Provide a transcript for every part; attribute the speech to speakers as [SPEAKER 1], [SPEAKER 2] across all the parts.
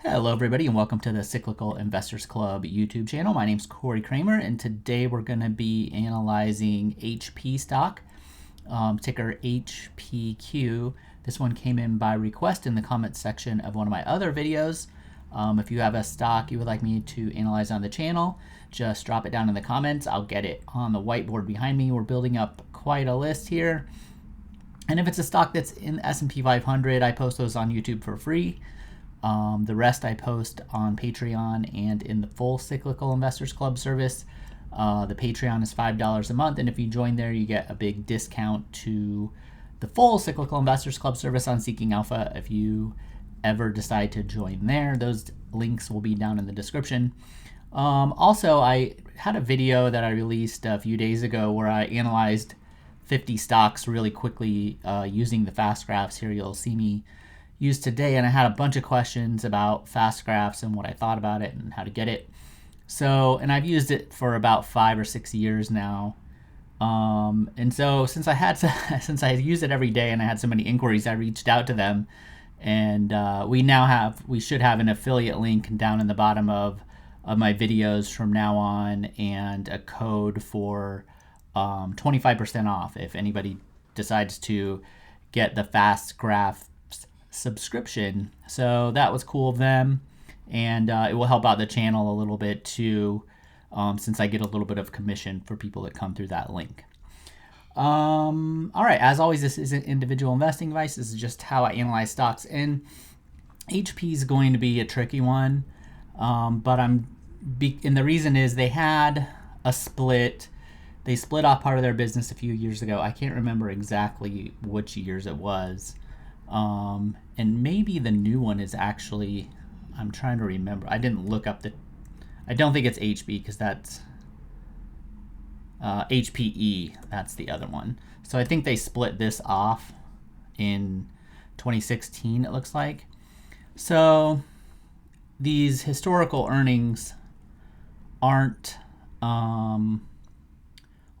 [SPEAKER 1] Hello everybody and welcome to the Cyclical Investors Club YouTube channel. My name is Corey Kramer and today we're going to be analyzing HP stock, ticker HPQ. This one came in by request in the comments section of one of my other videos. If you have a stock you would like me to analyze on the channel, just drop it down in the comments. I'll get it on the whiteboard behind me. We're building up quite a list here. And if it's a stock that's in the S&P 500, I post those on YouTube for free. The rest I post on Patreon and in the full Cyclical Investors Club service. The Patreon is $5 a month, and if you join there, you get a big discount to the full Cyclical Investors Club service on Seeking Alpha if you ever decide to join there. Those links will be down in the description. Also, I had a video that I released a few days ago where I analyzed 50 stocks really quickly using the fast graphs. Here you'll see me use today, and I had a bunch of questions about fast graphs and what I thought about it and how to get it. So, and I've used it for about 5 or 6 years now. And so since I use it every day and I had so many inquiries, I reached out to them, and we should have an affiliate link down in the bottom of my videos from now on, and a code for 25% off if anybody decides to get the fast graph subscription. So that was cool of them, and it will help out the channel a little bit too, since I get a little bit of commission for people that come through that link. All right, as always, this isn't individual investing advice. This is just how I analyze stocks, and HP is going to be a tricky one, and the reason is they had a split. They split off part of their business a few years ago. I can't remember exactly which years it was. And maybe the new one is actually, I'm trying to remember. I didn't look up I don't think it's HB because that's HPE. That's the other one. So I think they split this off in 2016, it looks like. So these historical earnings aren't, what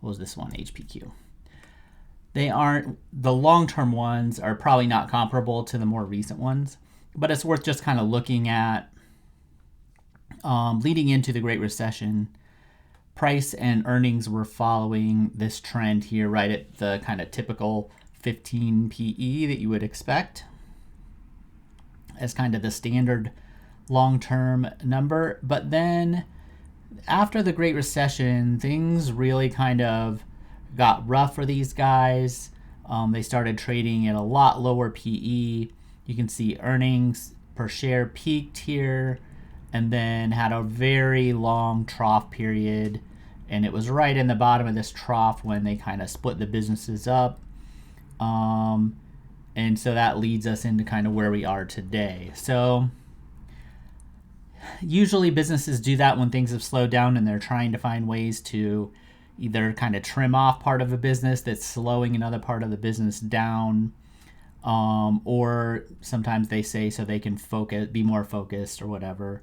[SPEAKER 1] was this one? HPQ. They aren't, the long-term ones are probably not comparable to the more recent ones, but it's worth just kind of looking at. Leading into the Great Recession, price and earnings were following this trend here, right at the kind of typical 15 PE that you would expect as kind of the standard long-term number. But then after the Great Recession, things really kind of got rough for these guys. They started trading at a lot lower PE. You can see earnings per share peaked here and then had a very long trough period. And it was right in the bottom of this trough when they kind of split the businesses up. And so that leads us into kind of where we are today. So usually businesses do that when things have slowed down and they're trying to find ways to either kind of trim off part of a business that's slowing another part of the business down, or sometimes they say so they can be more focused or whatever.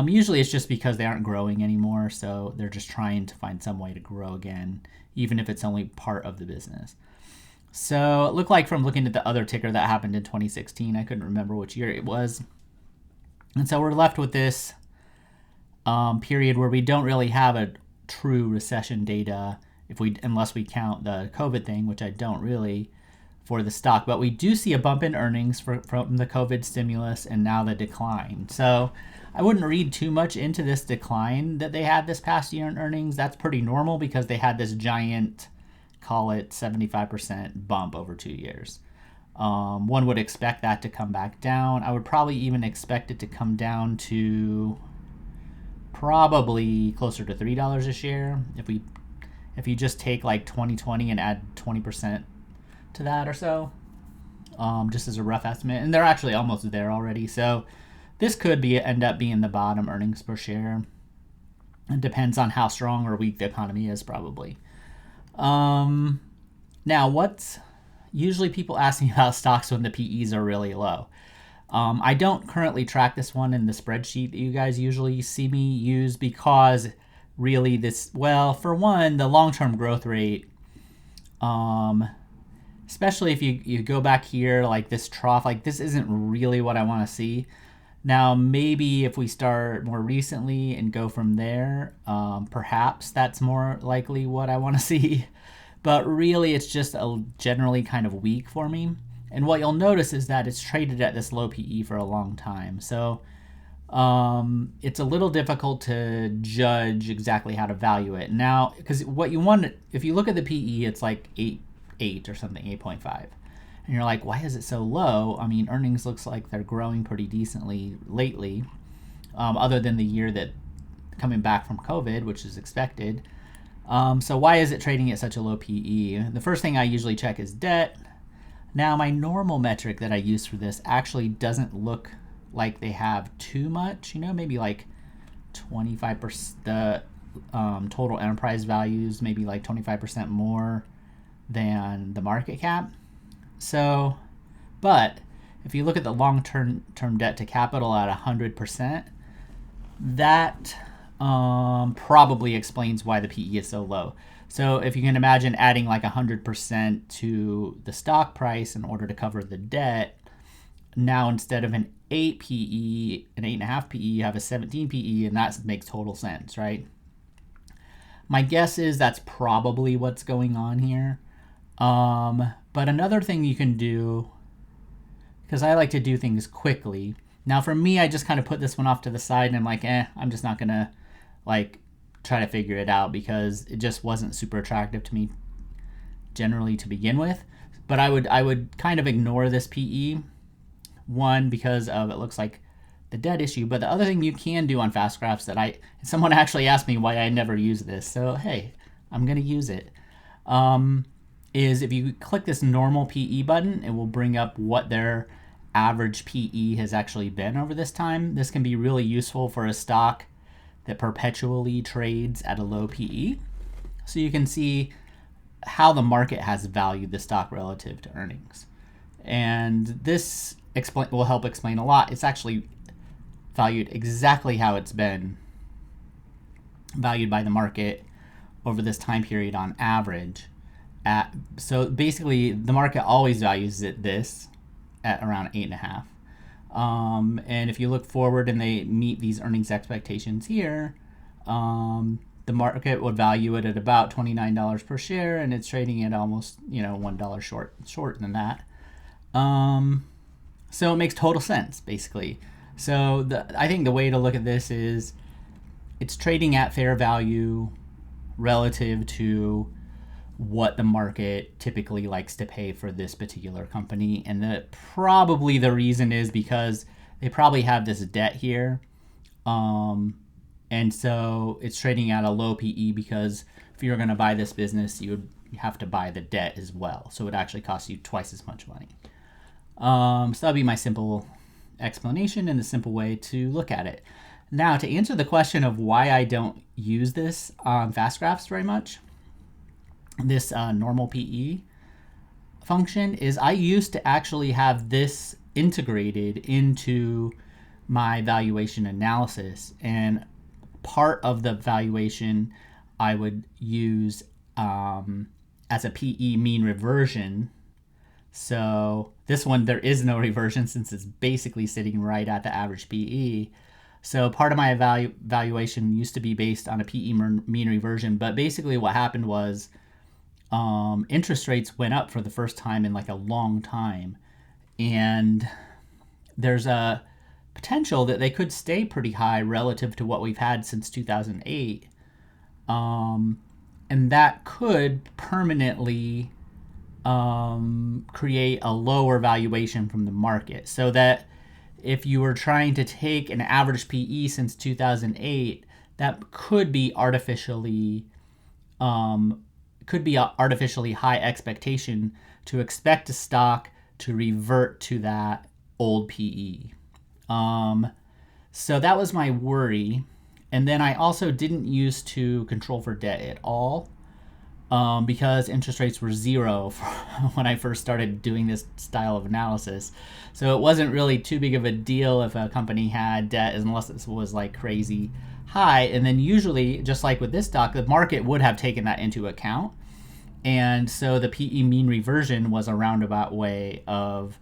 [SPEAKER 1] Usually it's just because they aren't growing anymore, so they're just trying to find some way to grow again, even if it's only part of the business. So it looked like from looking at the other ticker that happened in 2016, I couldn't remember which year it was. And so we're left with this period where we don't really have a true recession data unless we count the COVID thing, which I don't really, for the stock. But we do see a bump in earnings from the COVID stimulus and now the decline. So I wouldn't read too much into this decline that they had this past year in earnings. That's pretty normal because they had this giant, call it 75% bump over 2 years. One would expect that to come back down. I would probably even expect it to come down to probably closer to $3 a share if you just take like 2020 and add 20% to that or so, just as a rough estimate. And they're actually almost there already. So this could end up being the bottom earnings per share. It depends on how strong or weak the economy is, probably. Now, what's usually people ask me about stocks when the PEs are really low. I don't currently track this one in the spreadsheet that you guys usually see me use because really for one, the long-term growth rate, especially if you go back here, like this trough, like this isn't really what I want to see. Now, maybe if we start more recently and go from there, perhaps that's more likely what I want to see. But really, it's just generally kind of weak for me. And what you'll notice is that it's traded at this low PE for a long time. So it's a little difficult to judge exactly how to value it. Now, because what you want, if you look at the PE, it's like 8 or something, 8.5. And you're like, why is it so low? I mean, earnings looks like they're growing pretty decently lately, other than the year that coming back from COVID, which is expected. So why is it trading at such a low PE? The first thing I usually check is debt. Now, my normal metric that I use for this actually doesn't look like they have too much, maybe like 25%, the total enterprise values, maybe like 25% more than the market cap. So, but if you look at the long-term debt to capital at 100%, that probably explains why the PE is so low. So if you can imagine adding like 100% to the stock price in order to cover the debt, now instead of an 8 PE, an 8.5 PE, you have a 17 PE, and that makes total sense, right? My guess is that's probably what's going on here. But another thing you can do, because I like to do things quickly. Now for me, I just kind of put this one off to the side and I'm like, I'm just not gonna like try to figure it out because it just wasn't super attractive to me generally to begin with. But I would kind of ignore this PE, one, because of it looks like the debt issue. But the other thing you can do on fast graphs that someone actually asked me why I never use this. So hey, I'm gonna use it. Is if you click this normal PE button, it will bring up what their average PE has actually been over this time. This can be really useful for a stock that perpetually trades at a low PE. So you can see how the market has valued the stock relative to earnings. And this will help explain a lot. It's actually valued exactly how it's been valued by the market over this time period on average. So basically, the market always values this at around 8.5. And if you look forward and they meet these earnings expectations here, the market would value it at about $29 per share, and it's trading at almost $1 short than that. So it makes total sense, basically. So I think the way to look at this is it's trading at fair value relative to what the market typically likes to pay for this particular company. And probably the reason is because they probably have this debt here. And so it's trading at a low PE because if you're going to buy this business, you have to buy the debt as well. So it actually costs you twice as much money. So that'll be my simple explanation and the simple way to look at it. Now, to answer the question of why I don't use this on fast graphs very much, this normal PE function, is I used to actually have this integrated into my valuation analysis, and part of the valuation I would use as a PE mean reversion. So this one, there is no reversion since it's basically sitting right at the average PE. So part of my valuation used to be based on a PE mean reversion, but basically what happened was interest rates went up for the first time in like a long time, and there's a potential that they could stay pretty high relative to what we've had since 2008, and that could permanently create a lower valuation from the market. So that if you were trying to take an average PE since 2008, that could be artificially high expectation to expect a stock to revert to that old PE. So that was my worry. And then I also didn't use to control for debt at all, because interest rates were zero when I first started doing this style of analysis. So it wasn't really too big of a deal if a company had debt, unless it was like crazy high. And then usually, just like with this stock, the market would have taken that into account. And so the PE mean reversion was a roundabout way of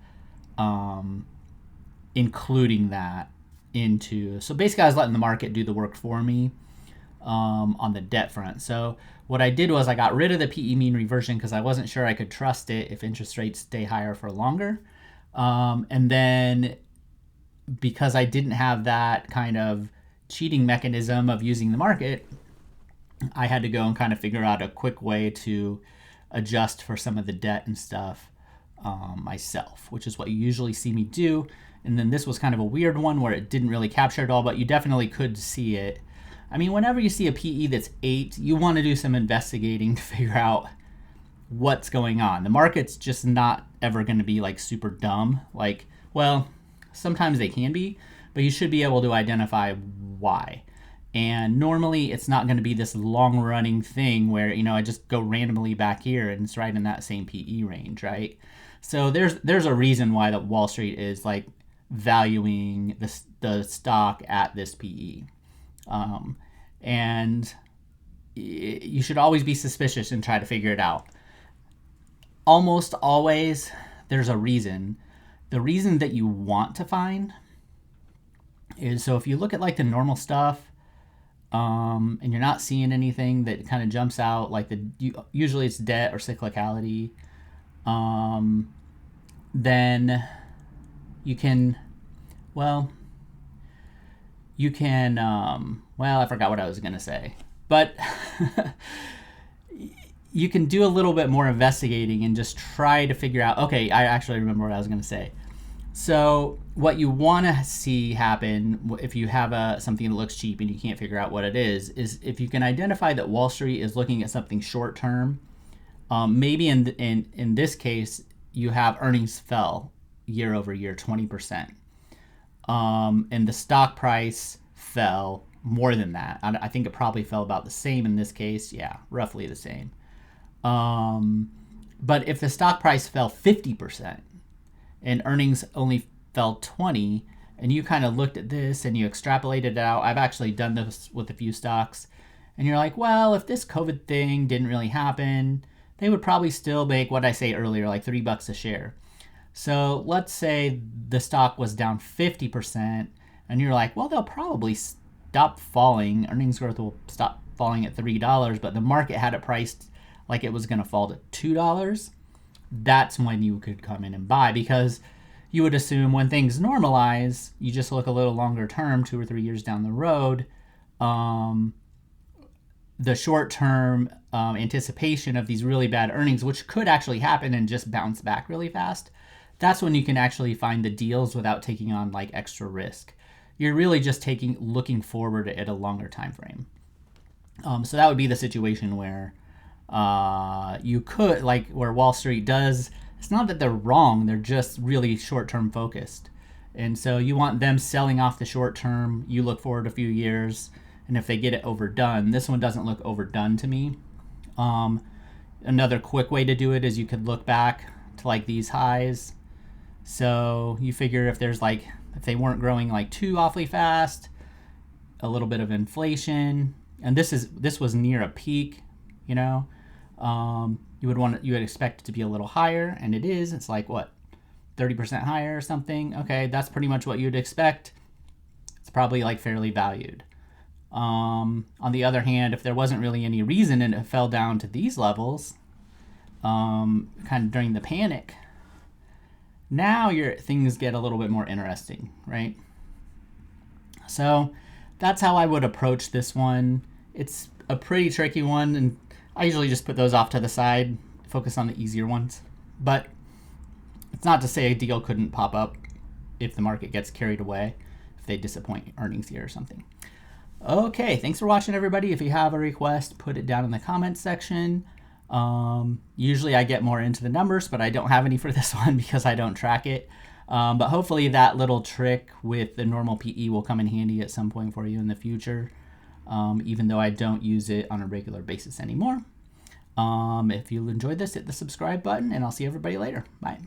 [SPEAKER 1] including that into. So basically, I was letting the market do the work for me on the debt front. So what I did was I got rid of the PE mean reversion because I wasn't sure I could trust it if interest rates stay higher for longer. And then because I didn't have that kind of cheating mechanism of using the market, I had to go and kind of figure out a quick way to adjust for some of the debt and stuff myself, which is what you usually see me do. And then this was kind of a weird one where it didn't really capture it all, but you definitely could see it. I mean, whenever you see a PE that's 8, you want to do some investigating to figure out what's going on. The market's just not ever going to be like super dumb. Like, well, sometimes they can be, but you should be able to identify why. And normally it's not going to be this long running thing where, you know, I just go randomly back here and it's right in that same PE range, right? So there's a reason why the Wall Street is like valuing the stock at this PE. And you should always be suspicious and try to figure it out. Almost always there's a reason. The reason that you want to find is, so if you look at like the normal stuff, and you're not seeing anything that kind of jumps out, like usually it's debt or cyclicality, then you can, well, I forgot what I was going to say, but you can do a little bit more investigating and just try to figure out, okay, I actually remember what I was going to say. So what you want to see happen if you have something that looks cheap and you can't figure out what it is if you can identify that Wall Street is looking at something short term. Maybe in this case, you have earnings fell year over year 20%. And the stock price fell more than that. I think it probably fell about the same in this case. Yeah, roughly the same. But if the stock price fell 50%, and earnings only fell 20, and you kind of looked at this and you extrapolated it out. I've actually done this with a few stocks, and you're like, well, if this COVID thing didn't really happen, they would probably still make what I say earlier, like $3 a share. So let's say the stock was down 50%, and you're like, well, they'll probably stop falling. Earnings growth will stop falling at $3, but the market had it priced like it was going to fall to $2. That's when you could come in and buy, because you would assume when things normalize, you just look a little longer term, 2 or 3 years down the road, the short term anticipation of these really bad earnings, which could actually happen and just bounce back really fast, that's when you can actually find the deals without taking on like extra risk. You're really just looking forward at a longer time frame. So that would be the situation where you could, like where Wall Street does, it's not that they're wrong, they're just really short-term focused. And so you want them selling off the short term, you look forward a few years, and if they get it overdone, this one doesn't look overdone to me. Another quick way to do it is you could look back to like these highs. So you figure if they weren't growing like too awfully fast, a little bit of inflation, and this was near a peak, you know, you would expect it to be a little higher, and it is. It's like what, 30% higher or something. Okay, that's pretty much what you'd expect. It's probably like fairly valued. On the other hand, if there wasn't really any reason and it fell down to these levels, kind of during the panic, now things get a little bit more interesting, right? So that's how I would approach this one. It's a pretty tricky one, and I usually just put those off to the side, focus on the easier ones. But it's not to say a deal couldn't pop up if the market gets carried away, if they disappoint earnings here or something. Okay, thanks for watching, everybody. If you have a request, put it down in the comments section. Usually I get more into the numbers, but I don't have any for this one because I don't track it. But hopefully that little trick with the normal PE will come in handy at some point for you in the future, even though I don't use it on a regular basis anymore. If you enjoyed this, hit the subscribe button, and I'll see everybody later. Bye.